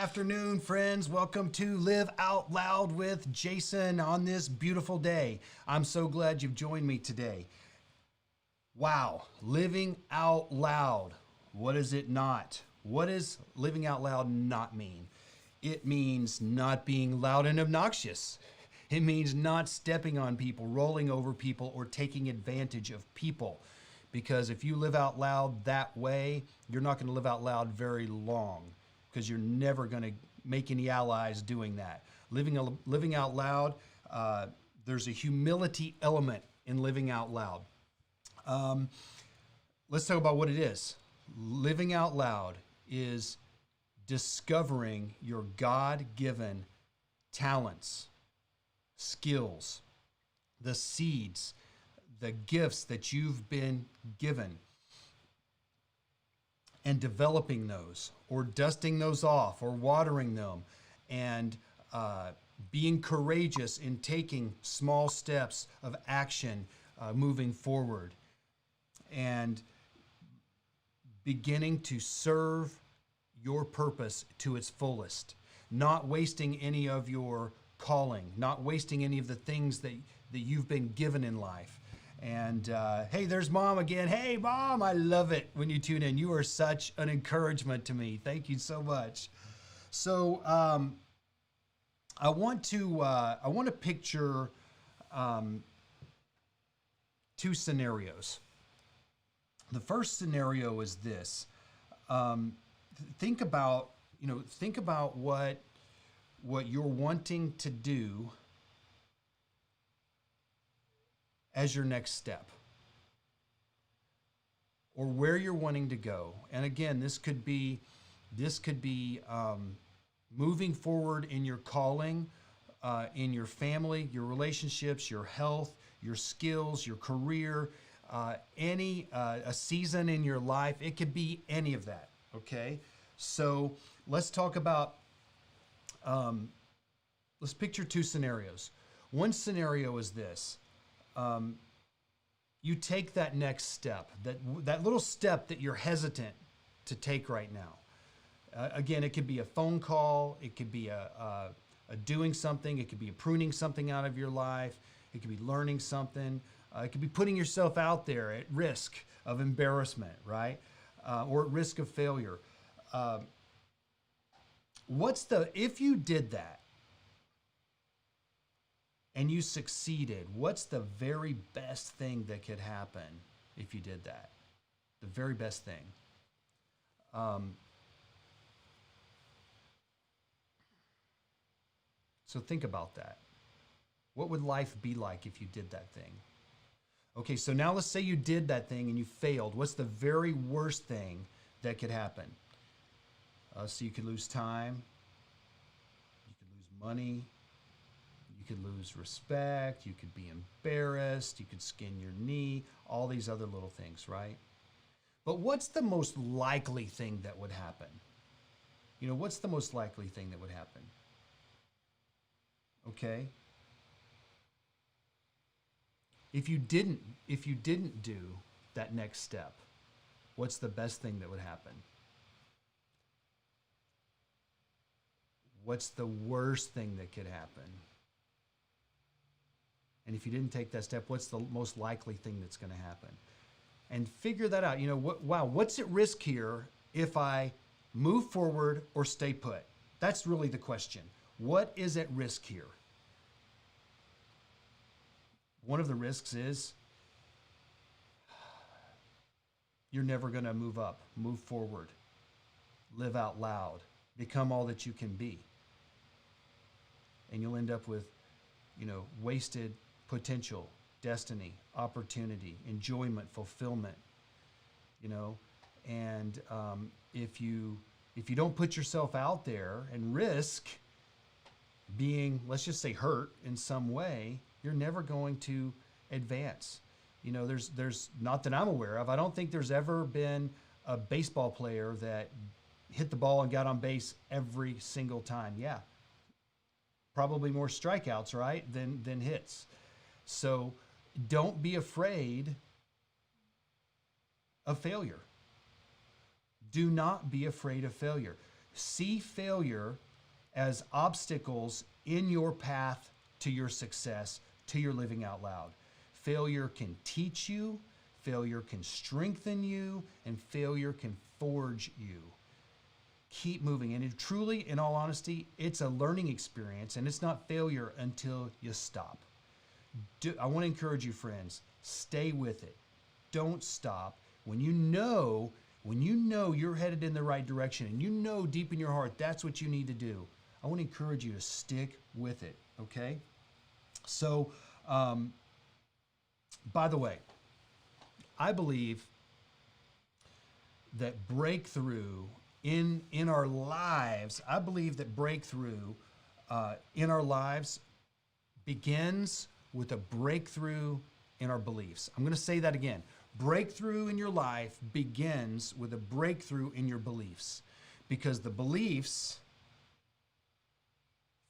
afternoon, friends. Welcome to Live Out Loud with Jason on this beautiful day. I'm so glad you've joined me today. Wow, living out loud. What is it not? What does living out loud not mean? It means not being loud and obnoxious. It means not stepping on people, rolling over people, or taking advantage of people. Because if you live out loud that way, you're not going to live out loud very long, because you're never going to make any allies doing that. Living out loud, there's a humility element in living out loud. Let's talk about what it is. Living out loud is discovering your God-given talents, skills, the seeds, the gifts that you've been given, and developing those, or dusting those off, or watering them, and being courageous in taking small steps of action moving forward, and beginning to serve your purpose to its fullest, not wasting any of your calling, not wasting any of the things that you've been given in life. And hey, there's Mom again. Hey, Mom, I love it when you tune in. You are such an encouragement to me. Thank you so much. So I want to picture two scenarios. The first scenario is this. Think about what you're wanting to do as your next step, or where you're wanting to go. And again, this could be moving forward in your calling, in your family, your relationships, your health, your skills, your career, a season in your life. It could be any of that. Okay, so let's talk about. Let's picture two scenarios. One scenario is this. You take that next step, that little step that you're hesitant to take right now. Again, it could be a phone call, it could be a doing something, it could be a pruning something out of your life, it could be learning something, it could be putting yourself out there at risk of embarrassment, right? Or at risk of failure. If you did that, and you succeeded, what's the very best thing that could happen if you did that? The very best thing. So think about that. What would life be like if you did that thing? Okay, so now let's say you did that thing and you failed. What's the very worst thing that could happen? So you could lose time, you could lose money, you could lose respect, you could be embarrassed, you could skin your knee, all these other little things, right? But what's the most likely thing that would happen? What's the most likely thing that would happen? Okay? If you didn't do that next step, what's the best thing that would happen? What's the worst thing that could happen? And if you didn't take that step, what's the most likely thing that's going to happen? And figure that out. What's at risk here if I move forward or stay put? That's really the question. What is at risk here? One of the risks is you're never going to move up, move forward, live out loud, become all that you can be. And you'll end up with, wasted potential, destiny, opportunity, enjoyment, fulfillment, and if you don't put yourself out there and risk being, let's just say, hurt in some way, you're never going to advance. There's not that I'm aware of. I don't think there's ever been a baseball player that hit the ball and got on base every single time. Yeah, probably more strikeouts, right, than hits. So don't be afraid of failure. Do not be afraid of failure. See failure as obstacles in your path to your success, to your living out loud. Failure can teach you, failure can strengthen you, and failure can forge you. Keep moving. And truly, in all honesty, it's a learning experience, and it's not failure until you stop. I want to encourage you, friends, stay with it. Don't stop. When you know you're headed in the right direction, and you know deep in your heart that's what you need to do, I want to encourage you to stick with it, okay? So, by the way, I believe that breakthrough in our lives, I believe that breakthrough in our lives begins with a breakthrough in our beliefs. I'm going to say that again. Breakthrough in your life begins with a breakthrough in your beliefs, because the beliefs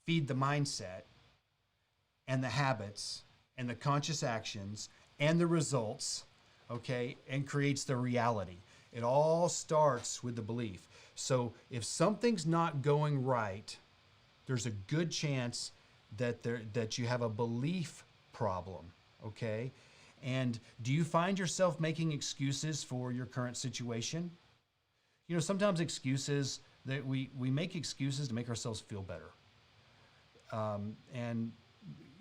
feed the mindset and the habits and the conscious actions and the results, okay, and creates the reality. It all starts with the belief. So if something's not going right, there's a good chance that you have a belief problem, okay? And do you find yourself making excuses for your current situation? You know, sometimes excuses, that we make excuses to make ourselves feel better. And,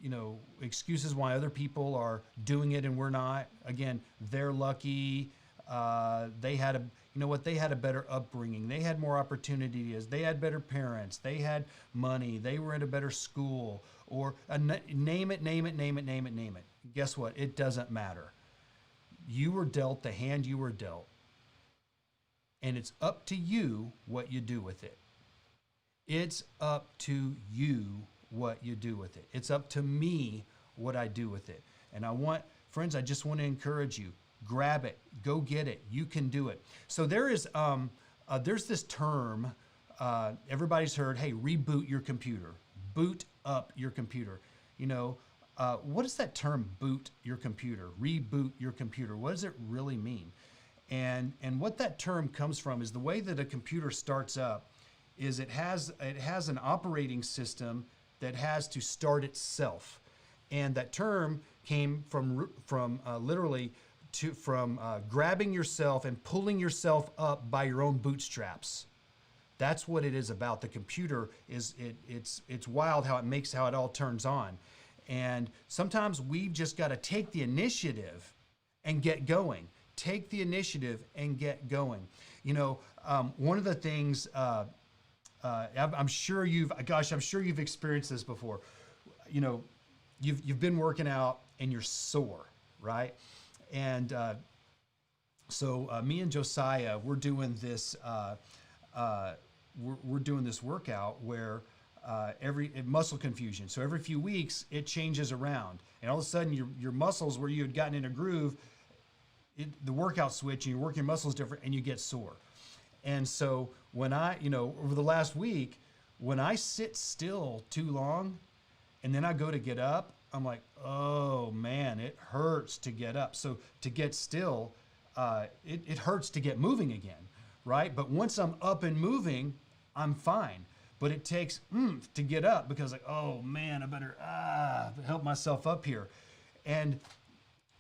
you know, excuses why other people are doing it and we're not. Again, they're lucky. They had a better upbringing. They had more opportunities. They had better parents. They had money. They were in a better school. Or name it. Guess what? It doesn't matter. You were dealt the hand you were dealt. And it's up to you what you do with it. It's up to you what you do with it. It's up to me what I do with it. And friends, I just want to encourage you. Grab it. Go get it. You can do it. So there's this term everybody's heard, hey, reboot your computer. Boot up your computer. You know, what does that term, boot your computer, reboot your computer? What does it really mean? And what that term comes from is the way that a computer starts up is it has an operating system that has to start itself. And that term came from literally from grabbing yourself and pulling yourself up by your own bootstraps. That's what it is about. The computer it's wild how it all turns on. And sometimes we've just got to take the initiative and get going. Take the initiative and get going. You know, one of the things I'm sure you've experienced this before. You know, you've been working out and you're sore, right? And so me and Josiah, we're doing this workout where every muscle confusion. So every few weeks it changes around, and all of a sudden your muscles where you had gotten in a groove, the workout switch, and you're working your muscles different, and you get sore. And so when over the last week, when I sit still too long, and then I go to get up, I'm like, oh man, it hurts to get up. So to get still, it hurts to get moving again, right? But once I'm up and moving, I'm fine. But it takes to get up because like, oh man, I better help myself up here. And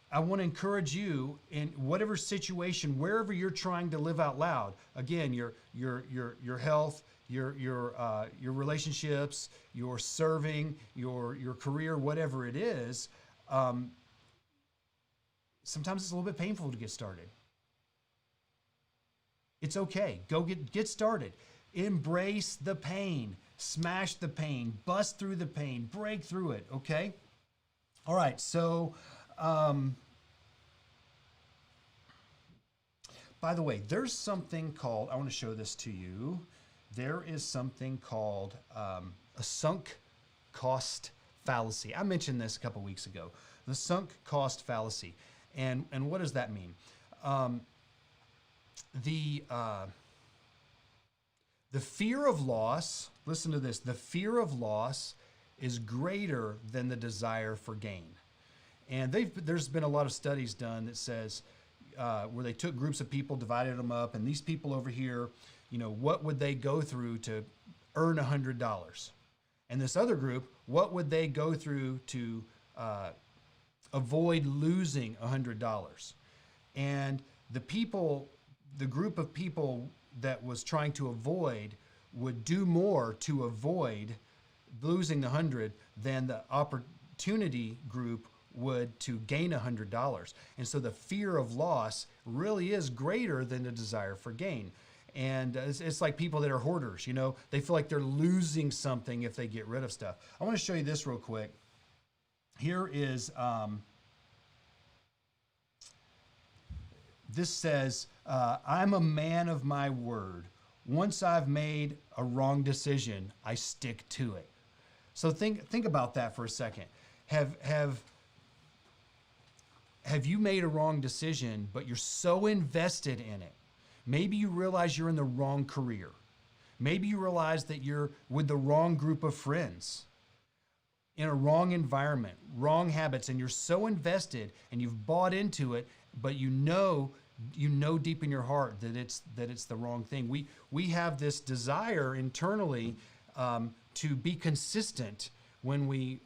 I want to encourage you in whatever situation, wherever you're trying to live out loud. Again, your health, your relationships, your serving, your career, whatever it is. Sometimes it's a little bit painful to get started. It's okay. Go get started. Embrace the pain. Smash the pain. Bust through the pain. Break through it. Okay. All right. So. By the way, there's something called, I want to show this to you. There is something called a sunk cost fallacy. I mentioned this a couple weeks ago. The sunk cost fallacy. And what does that mean? The fear of loss, listen to this, the fear of loss is greater than the desire for gain. And there's been a lot of studies done that says where they took groups of people, divided them up, and these people over here, what would they go through to earn $100? And this other group, what would they go through to avoid losing $100? And the group of people that was trying to avoid would do more to avoid losing the 100 than the opportunity group would to gain $100. And so the fear of loss really is greater than the desire for gain. And it's like people that are hoarders, they feel like they're losing something if they get rid of stuff. I want to show you this real quick. Here is, this says, I'm a man of my word. Once I've made a wrong decision, I stick to it. So think about that for a second. Have you made a wrong decision, but you're so invested in it? Maybe you realize you're in the wrong career. Maybe you realize that you're with the wrong group of friends, in a wrong environment, wrong habits, and you're so invested and you've bought into it, but you know deep in your heart that it's the wrong thing. We have this desire internally to be consistent when we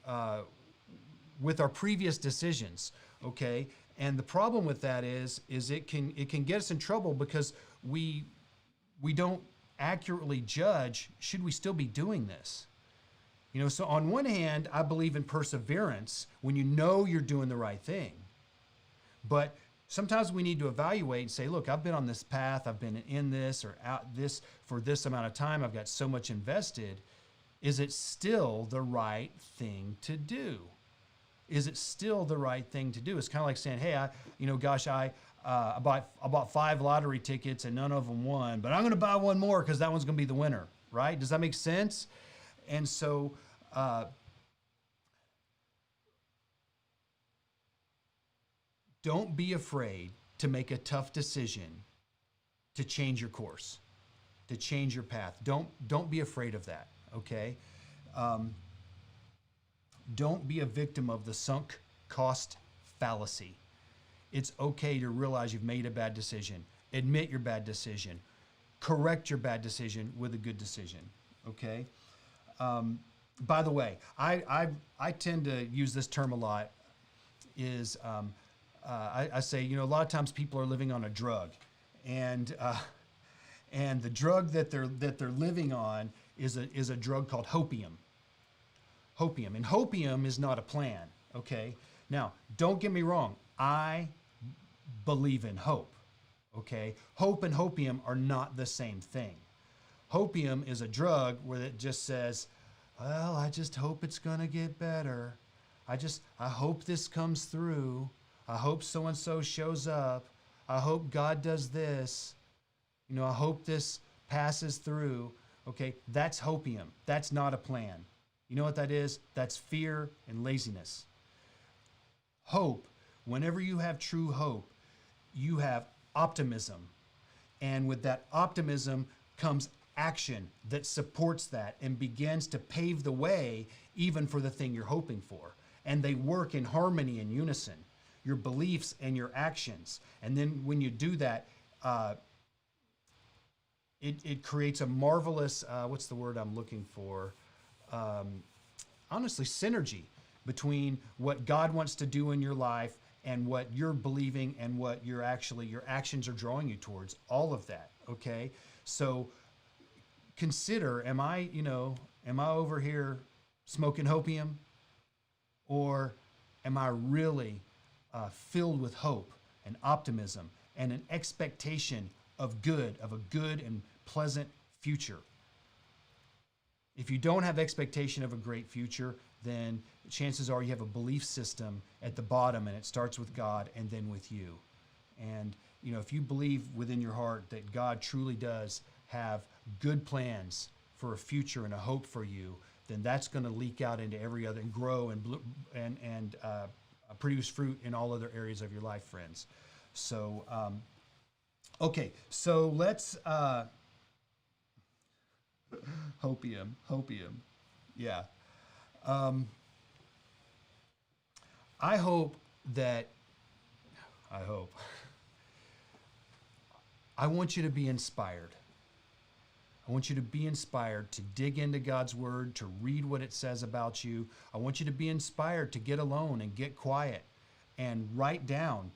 with our previous decisions. Okay, and the problem with that is it can get us in trouble because we don't accurately judge, should we still be doing this? So on one hand, I believe in perseverance when you know you're doing the right thing. But sometimes we need to evaluate and say, look, I've been on this path, I've been in this or out this for this amount of time, I've got so much invested. Is it still the right thing to do? Is it still the right thing to do? It's kind of like saying, hey, I bought 5 lottery tickets and none of them won, but I'm going to buy one more because that one's going to be the winner, right? Does that make sense? And so don't be afraid to make a tough decision to change your course, to change your path. Don't be afraid of that, okay? Don't be a victim of the sunk cost fallacy. It's okay to realize you've made a bad decision. Admit your bad decision. Correct your bad decision with a good decision, okay? By the way, I tend to use this term a lot. I say, a lot of times people are living on a drug, and the drug that they're living on is a drug called hopium. Hopium, and hopium is not a plan. Okay, now don't get me wrong. I believe in hope. Okay, hope and hopium are not the same thing. Hopium is a drug where it just says, well, I just hope it's gonna get better. I hope this comes through. I hope so-and-so shows up. I hope God does this. I hope this passes through. Okay, that's hopium. That's not a plan. You know what that is? That's fear and laziness. Hope, whenever you have true hope, you have optimism. And with that optimism comes action that supports that and begins to pave the way even for the thing you're hoping for. And they work in harmony and unison, your beliefs and your actions. And then when you do that, it creates a marvelous, what's the word I'm looking for? Honestly, synergy between what God wants to do in your life and what you're believing and what your actions are drawing you towards. All of that, okay? So consider, am I over here smoking hopium, or am I really filled with hope and optimism and an expectation of a good and pleasant future? If you don't have expectation of a great future, then chances are you have a belief system at the bottom, and it starts with God and then with you. And if you believe within your heart that God truly does have good plans for a future and a hope for you, then that's going to leak out into every other and grow and produce fruit in all other areas of your life, friends. So, okay, so let's. Hopium. Yeah. I want you to be inspired. I want you to be inspired to dig into God's word, to read what it says about you. I want you to be inspired to get alone and get quiet and write down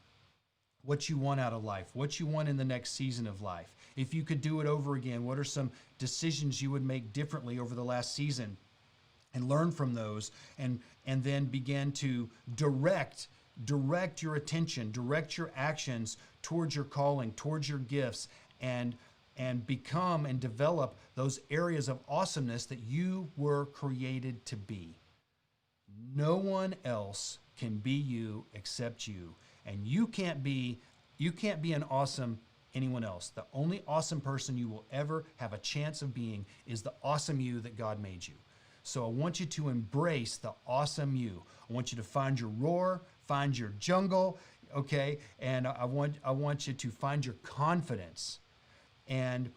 what you want out of life, what you want in the next season of life. If you could do it over again, what are some decisions you would make differently over the last season? And learn from those, and then begin to direct your attention, direct your actions towards your calling, towards your gifts, and become and develop those areas of awesomeness that you were created to be. No one else can be you except you. And you can't be an awesome anyone else. The only awesome person you will ever have a chance of being is the awesome you that God made you. So I want you to embrace the awesome you. I want you to find your roar, find your jungle, okay? And I want you to find your confidence. And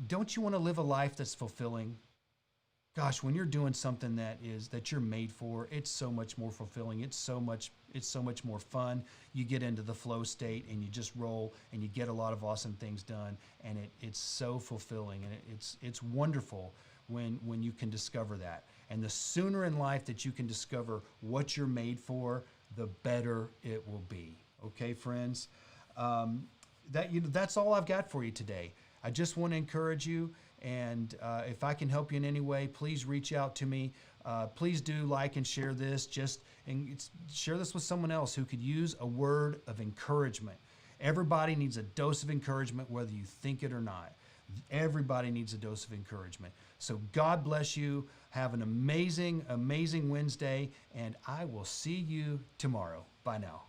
don't you want to live a life that's fulfilling? Gosh, when you're doing something that you're made for, it's so much more fulfilling. It's so much more fun. You get into the flow state and you just roll and you get a lot of awesome things done, and it's so fulfilling, and it's wonderful when you can discover that. And the sooner in life that you can discover what you're made for, the better it will be. Okay, friends? That's all I've got for you today. I just want to encourage you, and if I can help you in any way, please reach out to me. Please do like and share this. Share this with someone else who could use a word of encouragement. Everybody needs a dose of encouragement, whether you think it or not. Everybody needs a dose of encouragement. So God bless you. Have an amazing, amazing Wednesday, and I will see you tomorrow. Bye now.